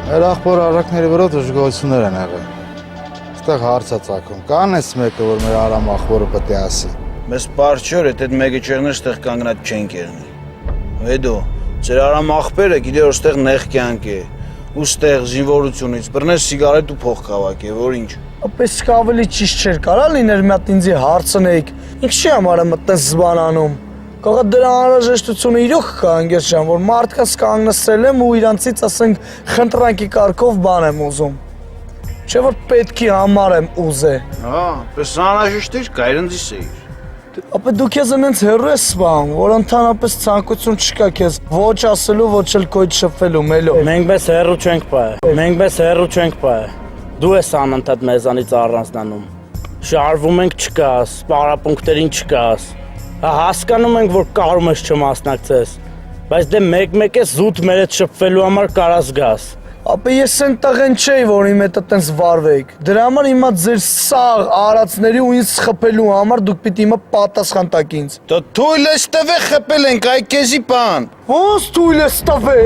Մեր աղբոր առակների վրա դժգոհություններ են եղել։ Այստեղ հարց է ծագում, կան էս մեկը, որ մեր Արամ աղբորը պետք է ասի։ Մեզ պարչոր է, այդ մեկը չեղներ ստեղ կանգնած չենք եղնի։ Հետո, ձեր Արամ աղբերը գիտեր, որ ստեղ նեղ կյանք է, ու ստեղ զինվորությունից բռներ սիգարետ ու փող կավակե, որ ինչ։ Ապես ավելի ճիշտ չէր կարա լիներ մի հատ ինձի հարցնեիք, ինչի համար եմ այդպես զբանանում։ Կողա դրա անհրաժեշտությունը իրոք կա անգես ջան, որ մարդկանց կանգնեցրել եմ ու իրանցից ասենք խնդրանքի կարգով բան եմ ուզում։ Չէ որ պետքի համար եմ ուզե։ Հա, պես անհրաժեշտ էր, կայրնձիս էիր։ Ապա դու քեզ այնց հեռու ես սպանում, որ ընդհանրապես ցանկություն չկա քեզ ոչ ասելու, ոչ էլ քոյ շփվելու, մելո։ Մենք մեզ հեռու չենք պահ։ Մենք մեզ հեռու չենք պահ։ Դու ես անընդհատ մեզանից առանձնանում։ Շարվում ենք չկաս, պարապունկտերին չկաս։ Հասկանում ենք, որ կարում ես չմասնակցես, բայց դե մեկ-մեկ է զուտ մեր հետ շփվելու համար կարաս գաս։ Ապա ես են տղեն չէի, որ իմ հետ այտենց վարվեիք։ Դրա համար հիմա ձեր սաղ արածների ու ինձ խփելու համար դուք պիտի հիմա պատասխան տաք ինձ։ Դա թույլ ես տվե խփել ենք, այ քեզի բան։ Ոնց թույլ ես տվե։